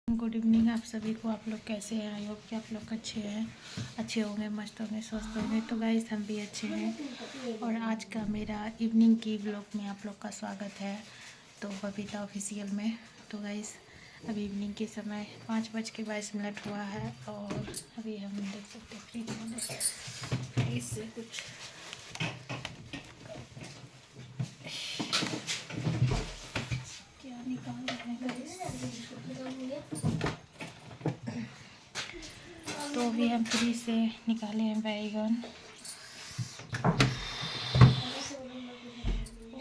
Good evening आप सभी को। आप लोग कैसे हैं? आई होप कि आप लोग अच्छे होंगे, मस्त होंगे, स्वस्थ होंगे। तो गाइस हम भी अच्छे हैं और आज का मेरा इवनिंग की व्लॉग में आप लोग का स्वागत है। तो बबीता ऑफिशियल में। तो गाइस अभी इवनिंग के समय 5:22 हुआ है और अभी हम देख सकते हैं फ्रिज से कुछ क्या निकाल रहे हैं गाइस। तो अभी हम फ्रिज से निकाले हैं बैगन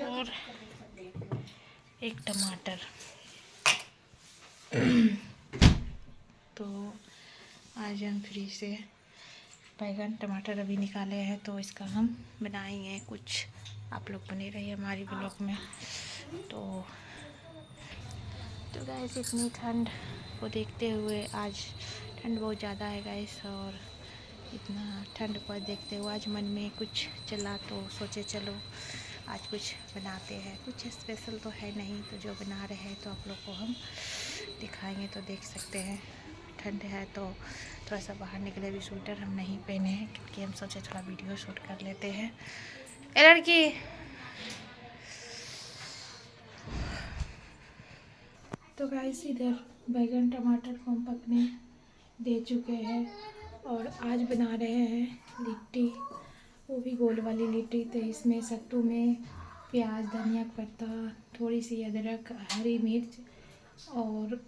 और एक टमाटर। तो आज हम फ्रिज से बैगन टमाटर अभी निकाले हैं, तो इसका हम बनाएंगे कुछ। आप लोग बने रहिए हमारी ब्लॉग में। तो गाइस इतनी ठंड को देखते हुए, आज ठंड बहुत ज़्यादा है गाइस, और इतना ठंड को देखते हुए आज मन में कुछ चला तो सोचे चलो आज कुछ बनाते हैं। कुछ स्पेशल तो है नहीं, तो जो बना रहे हैं तो आप लोग को हम दिखाएंगे, तो देख सकते हैं। ठंड है तो थोड़ा सा बाहर निकले भी, स्वेटर हम नहीं पहने हैं क्योंकि हम सोचे थोड़ा वीडियो शूट कर लेते हैं। ए लड़की, तो गाइस इधर बैगन टमाटर को हम पकने दे चुके हैं और आज बना रहे हैं लिट्टी, वो भी गोल वाली लिट्टी। तो इसमें सत्तू में प्याज, धनिया पत्ता, थोड़ी सी अदरक, हरी मिर्च और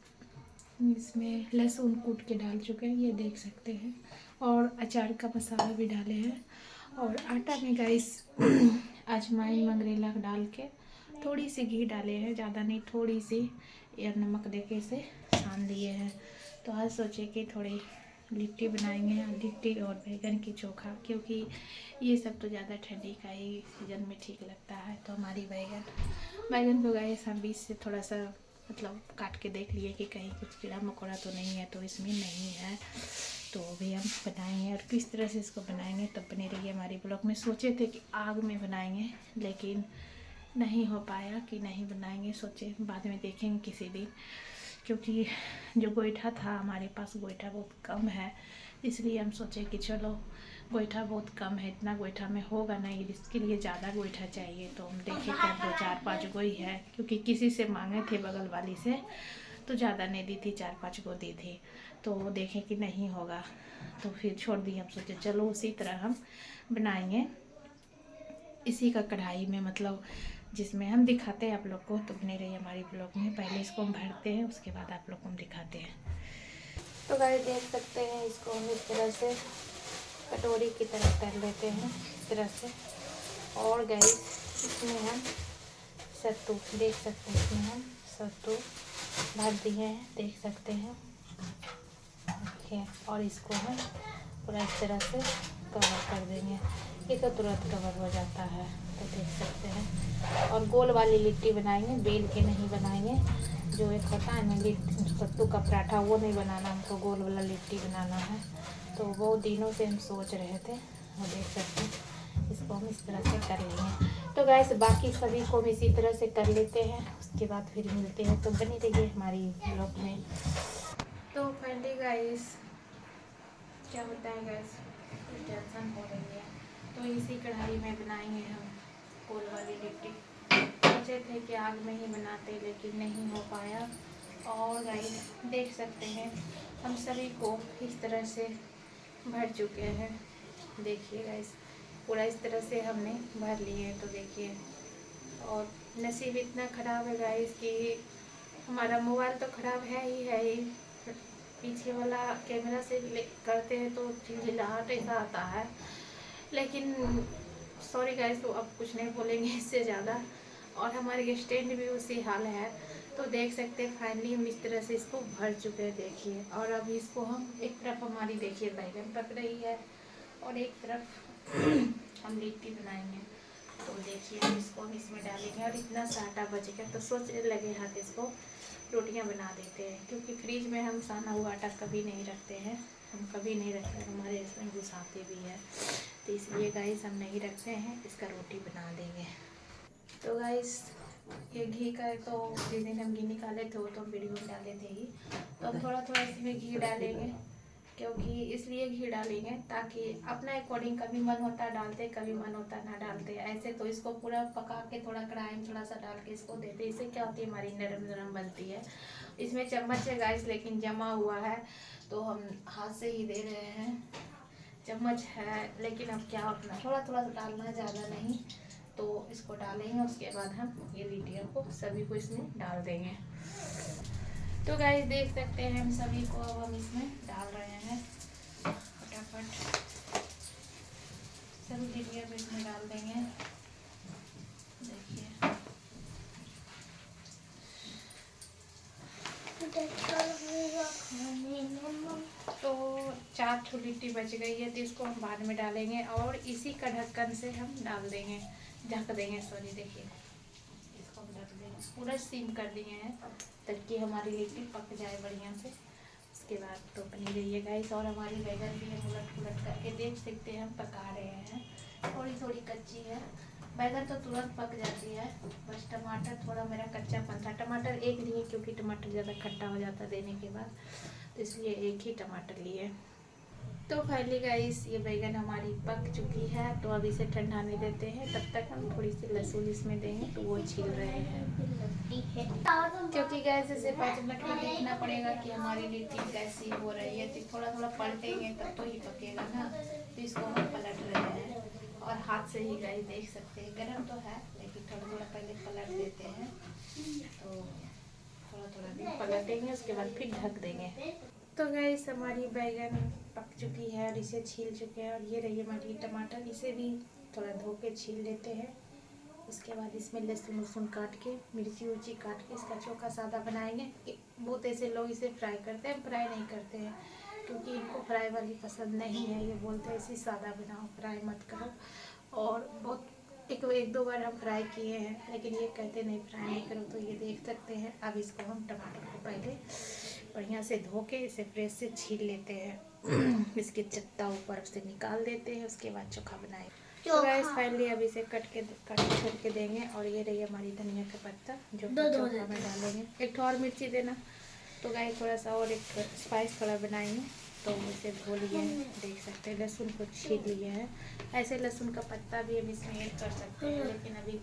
इसमें लहसुन कूट के डाल चुके हैं, ये देख सकते हैं। और अचार का मसाला भी डाले हैं और आटा में गाइस अजवाइन मंगरेला डाल के थोड़ी सी घी डाले हैं, ज़्यादा नहीं, थोड़ी सी या नमक देके इसे सान दिए हैं। तो आज सोचे कि थोड़ी लिट्टी बनाएंगे, लिट्टी और बैगन की चोखा, क्योंकि ये सब तो ज़्यादा ठंडी का ही सीज़न में ठीक लगता है। तो हमारी बैगन को गाइस हम बीच से थोड़ा सा मतलब काट के देख लिए कि कहीं कुछ कीड़ा मकोड़ा तो नहीं है, तो इसमें नहीं है। तो भी हम बनाएंगे और किस तरह से इसको बनाएंगे तब बने रहिए हमारी ब्लॉग में। सोचे थे कि आग में बनाएंगे, लेकिन नहीं हो पाया कि नहीं बनाएंगे, सोचे बाद में देखेंगे किसी दिन, क्योंकि जो गोईठा था हमारे पास, गोईठा बहुत कम है, इसलिए हम सोचे कि चलो गोईठा बहुत कम है, इतना गोईठा में होगा नहीं, इसके लिए ज़्यादा गोईठा चाहिए। तो हम देखे कि 2-4-5 गोई है, क्योंकि किसी से मांगे थे बगल वाली से, तो ज़्यादा नहीं दी थी, 4-5 गो दी थी। तो वो देखे कि नहीं होगा तो फिर छोड़ दिए। हम सोचे चलो उसी तरह हम बनाएंगे, इसी का कढ़ाई में, मतलब जिसमें हम दिखाते हैं आप लोग को। तो बने रहिए हमारी ब्लॉग में। पहले इसको हम भरते हैं, उसके बाद आप लोग को हम दिखाते हैं। तो गाइस देख सकते हैं, इसको हम इस तरह से कटोरी की तरह कर लेते हैं, इस तरह से। और गाइस इसमें हम सत्तू देख सकते हैं, इसमें हम सत्तू भर दिए हैं, देख सकते हैं। ओके, और इसको हम पूरा इस तरह से कवर कर देंगे, ये तो तुरंत कवर हो जाता है, तो देख सकते हैं। और गोल वाली लिट्टी बनाएंगे, बेल के नहीं बनाएंगे। जो एक होता है ना सत्तू का पराठा, वो नहीं बनाना, हमको गोल वाला लिट्टी बनाना है। तो वो दिनों से हम सोच रहे थे, वो देख सकते हैं। इसको हम इस तरह से कर लेंगे। तो गाइस बाकी सभी को हम इसी तरह से कर लेते हैं, उसके बाद फिर मिलते हैं। तो बनी रहिए हमारी ब्लॉग में। तो फाइनली गाइस क्या होता है गाइस, टेंशन हो रही है, तो इसी कढ़ाई में बनाएंगे हम गोल वाली लिट्टी। सोचे थे कि आग में ही बनाते, लेकिन नहीं हो पाया। और गाइस देख सकते हैं हम सभी को इस तरह से भर चुके हैं, देखिए गाइस पूरा इस तरह से हमने भर लिए। तो देखिए, और नसीब इतना ख़राब है गाइस कि हमारा मोबाइल तो ख़राब है ही, पीछे वाला कैमरा से करते हैं तो चिल्लाहट ऐसा आता है। लेकिन सॉरी गाइस, तो अब कुछ नहीं बोलेंगे इससे ज़्यादा। और हमारे स्टैंड भी उसी हाल है। तो देख सकते हैं फाइनली हम इस तरह से इसको भर चुके हैं, देखिए। और अभी इसको हम एक तरफ हमारी देखिए बैगन पक रही है और एक तरफ हम लिट्टी बनाएंगे। तो देखिए इसको हम इसमें डालेंगे और इतना सा आटा बचेगा, तो सोच लगे हाथ इसको रोटियां बना देते हैं, क्योंकि फ्रिज में हम साना हुआ आटा कभी नहीं रखते हैं, हम कभी नहीं रखते, हमारे इसमें घुसाते भी है, तो इसलिए गाइस हम नहीं रखते हैं, इसका रोटी बना देंगे। तो गाइस ये घी का तो जिस दिन हम घी निकाले थे वो तो हम वीडियो में डाले थे ही, तो हम थोड़ा थोड़ा इसमें घी डालेंगे, क्योंकि इसलिए घी डालेंगे ताकि अपना अकॉर्डिंग कभी मन होता है डालते, कभी मन होता है ना डालते। ऐसे तो इसको पूरा पका के थोड़ा कढ़ाई में थोड़ा सा डाल के इसको देते, इससे क्या होती है हमारी नरम नरम बनती है। इसमें चम्मच है गाइस, लेकिन जमा हुआ है तो हम हाथ से ही दे रहे हैं। चम्मच है लेकिन अब क्या अपना थोड़ा थोड़ा सा डालना है, ज़्यादा नहीं। तो इसको डालेंगे, उसके बाद हम ये लिट्टियों को सभी को इसमें डाल देंगे। तो गाइस देख सकते हैं हम सभी को अब हम इसमें डाल रहे हैं फटाफट। सभी लिट्टियों को इसमें डाल देंगे। देखिए तो 4 ठो लिट्टी बच गई है, तो इसको हम बाद में डालेंगे और इसी का ढक्कन से हम डाल देंगे, ढक देंगे। सॉरी, देखिए इसको हम ढक देंगे, पूरा सीम कर दिए हैं ताकि हमारी लिट्टी पक जाए बढ़िया से। उसके बाद तो बनी रही है गाइस, और हमारी बैगन भी हम उलट पुलट करके देख सकते हैं हम पका रहे हैं। थोड़ी थोड़ी कच्ची है, बैगन तो तुरंत पक जाती है, बस टमाटर थोड़ा मेरा कच्चापन था। टमाटर एक लिए क्योंकि टमाटर ज़्यादा खट्टा हो जाता देने के बाद, तो इसलिए एक ही टमाटर लिए। तो फाइनली गाइस ये बैगन हमारी पक चुकी है, तो अब इसे ठंडाने देते हैं। तब तक हम थोड़ी सी लहसुन इसमें देंगे, तो वो छील रहे हैं क्योंकि गैस इसे 5 मिनट में देखना पड़ेगा कि हमारी लिट्टी कैसी हो रही है। तो थोड़ा थोड़ा पलटेंगे तब तो ही पकेगा ना, तो इसको हम पलट रहे हैं और हाथ से ही गाइस देख सकते हैं। गर्म तो है लेकिन थोड़ा थोड़ा पहले पलट देते हैं, तो थोड़ा थोड़ा भी पलटेंगे, उसके बाद फिर ढक देंगे। तो गाइस हमारी बैगन पक चुकी है और इसे छील चुके हैं, और ये रही हमारी टमाटर, इसे भी थोड़ा धो के छील लेते हैं। उसके बाद इसमें लहसुन वसुन काट के, मिर्ची उर्ची काट के इसका चोखा सादा बनाएंगे। बहुत ऐसे लोग इसे फ्राई करते हैं, फ्राई नहीं करते हैं क्योंकि इनको फ्राई वाली पसंद नहीं है। ये बोलते हैं इसे सादा बनाओ, फ्राई मत करो। और बहुत एक दो बार हम फ्राई किए हैं, लेकिन ये कहते नहीं फ्राई नहीं करो। तो ये देख सकते हैं। अब इसको हम टमाटर को पहले बढ़िया से धो के इसे प्रेस से छील लेते हैं इसके चत्ता ऊपर से निकाल देते हैं, उसके बाद चोखा बनाए। तो गाइस फाइनली अब इसे कट करके देंगे। और ये रही हमारी धनिया का पत्ता जो चोखा में डालेंगे। एक तो और मिर्ची देना। तो गाइस थोड़ा सा और एक स्पाइस थोड़ा बनाएंगे, तो इसे धो लिए, देख सकते हैं लहसुन को छील लिए हैं। ऐसे लहसुन का पत्ता भी हम इसमें ऐड कर सकते हैं, लेकिन अभी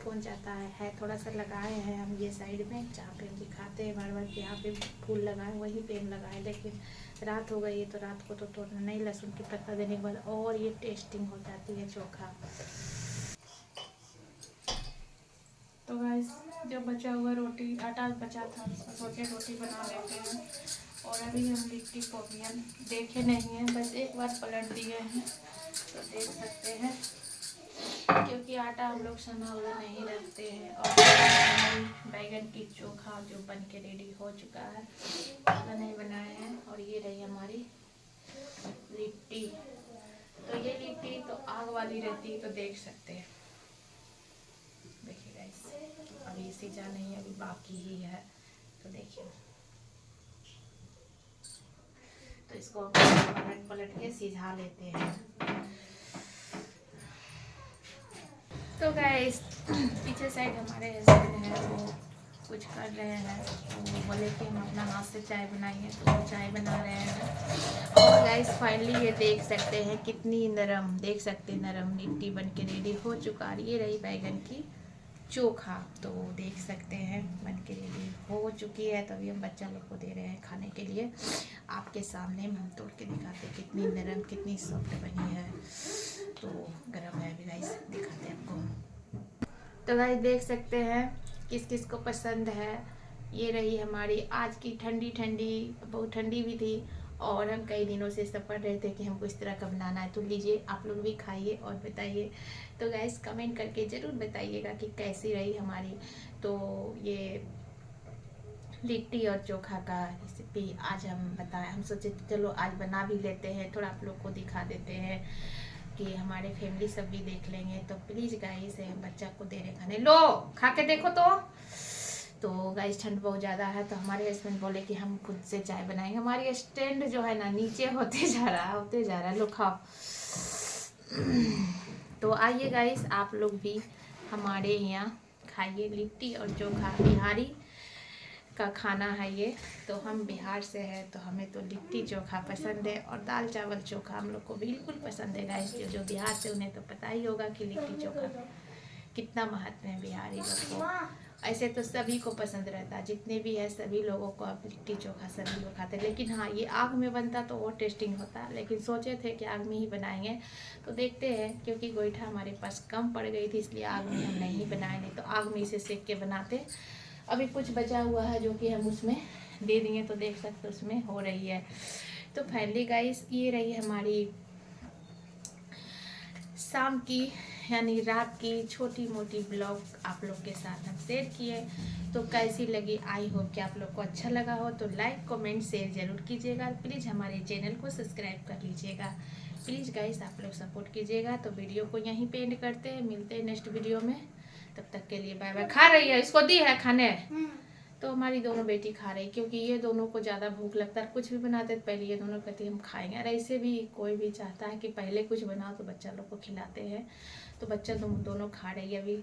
कौन जाता है थोड़ा सा लगाए हैं हम ये साइड में, जहाँ पे हम दिखाते हैं बार बार कि यहाँ पे फूल लगाए, वहीं पे हम लगाए। लेकिन रात हो गई है तो रात को तो तोड़ना नहीं, लहसुन की पत्ता देने के बाद और ये टेस्टिंग हो जाती है चोखा। तो गाइस जो बचा हुआ रोटी आटा बचा था, उसको सोचे रोटी बना लेते हैं। और अभी हम लिट्टी को भी हम देखे नहीं हैं, बस एक बार पलट दिए हैं, तो देख सकते हैं क्योंकि आटा हम लोग सना हुआ नहीं रखते हैं। और हमारी बैगन की चोखा जो बन के रेडी हो चुका है, इसमें नहीं बनाए हैं। और ये रही हमारी लिट्टी। तो ये लिट्टी तो आग वाली रहती है, तो देख सकते हैं। देखिए गाइस अभी सीजा नहीं है, अभी बाकी ही है, तो देखिए। तो इसको पलट पलट के सिझा लेते हैं। तो गाइस पीछे साइड हमारे हस्बैंड हैं, वो कुछ कर रहे हैं, तो वो बोले कि हम अपना हाथ से चाय बनाएंगे, तो वो चाय बना रहे हैं। और गाइस फाइनली ये देख सकते हैं कितनी नरम, देख सकते हैं नरम लिट्टी बन के रेडी हो चुका है। ये रही बैगन की चोखा, तो देख सकते हैं बन के रेडी हो चुकी है। तभी हम बच्चा लोग को दे रहे हैं खाने के लिए। आपके सामने हम तोड़ के दिखाते हैं कितनी नरम कितनी सॉफ्ट बनी है। तो गरम है अभी गाइस, दिखाते हैं आपको। तो गाइस देख सकते हैं किस किस को पसंद है। ये रही हमारी आज की ठंडी ठंडी, बहुत ठंडी भी थी और हम कई दिनों से सफर रहे थे कि हमको इस तरह का बनाना है। तो लीजिए आप लोग भी खाइए और बताइए। तो गाइस कमेंट करके ज़रूर बताइएगा कि कैसी रही हमारी तो ये लिट्टी और चोखा का रेसिपी आज हम बताएं। हम सोचे चलो आज बना भी लेते हैं, थोड़ा आप लोग को दिखा देते हैं कि हमारे फैमिली सब भी देख लेंगे। तो प्लीज़ गाइस हम बच्चा को दे रहे खाने, लो खा के देखो। तो गाइस ठंड बहुत ज़्यादा है, तो हमारे हस्बैंड बोले कि हम खुद से चाय बनाएंगे। हमारी स्टैंड जो है ना नीचे होते जा रहा है। लो खाओ। तो आइए गाइस आप लोग भी हमारे यहाँ खाइए। लिट्टी और चोखा बिहारी का खाना है ये, तो हम बिहार से हैं तो हमें तो लिट्टी चोखा पसंद है और दाल चावल चोखा हम लोग को बिल्कुल पसंद है गाइस। जो बिहार से उन्हें तो पता ही होगा कि लिट्टी चोखा कितना महत्व है बिहारी लोग को। ऐसे तो सभी को पसंद रहता है, जितने भी है सभी लोगों को अब लिट्टी चोखा सभी लोग खाते हैं। लेकिन हाँ, ये आग में बनता तो और टेस्टिंग होता, लेकिन सोचे थे कि आग में ही बनाएंगे, तो देखते हैं, क्योंकि गोईठा हमारे पास कम पड़ गई थी इसलिए आग में हम नहीं बनाए, नहीं तो आग में इसे सेक के बनाते। अभी कुछ बचा हुआ है जो कि हम उसमें दे देंगे, तो देख सकते उसमें हो रही है। तो फाइनली गाइस ये रही हमारी शाम की यानी रात की छोटी मोटी ब्लॉग आप लोग के साथ हम शेयर किए। तो कैसी लगी, आई होप कि आप लोग को अच्छा लगा हो। तो लाइक कमेंट शेयर ज़रूर कीजिएगा। प्लीज़ हमारे चैनल को सब्सक्राइब कर लीजिएगा। प्लीज़ गाइस आप लोग सपोर्ट कीजिएगा। तो वीडियो को यहीं पे एंड करते हैं, मिलते हैं नेक्स्ट वीडियो में। तब तक के लिए बाय बाय। खा रही है, इसको दी है खाने, तो हमारी दोनों बेटी खा रही, क्योंकि ये दोनों को ज़्यादा भूख लगता है। कुछ भी बनाते तो पहले ये दोनों कहती हम खाएंगे। और ऐसे भी कोई भी चाहता है कि पहले कुछ बनाओ तो बच्चा लोग को खिलाते हैं। तो बच्चा दोनों खा रही है। अभी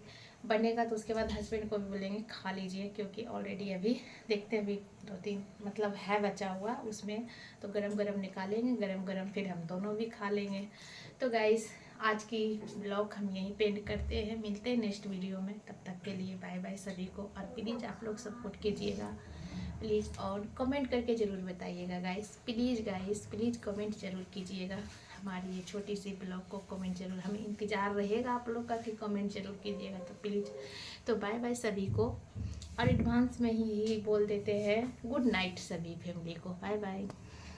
बनेगा तो उसके बाद हस्बैंड को भी बोलेंगे खा लीजिए, क्योंकि ऑलरेडी अभी देखते हैं, अभी 2-3 मतलब है बचा हुआ उसमें, तो गरम गरम निकालेंगे, गरम गरम फिर हम दोनों भी खा लेंगे। तो गाइस आज की ब्लॉग हम यहीं पे एंड करते हैं, मिलते हैं नेक्स्ट वीडियो में। तब तक के लिए बाय बाय सभी को। और प्लीज़ आप लोग सपोर्ट कीजिएगा प्लीज़, और कमेंट करके ज़रूर बताइएगा गाइस। प्लीज़ कमेंट ज़रूर कीजिएगा। हमारी ये छोटी सी ब्लॉग को कमेंट ज़रूर, हमें इंतज़ार रहेगा आप लोग का कि कमेंट ज़रूर कीजिएगा। तो प्लीज़, तो बाय बाय सभी को, और एडवांस में ही बोल देते हैं गुड नाइट सभी फैमिली को। Bye bye.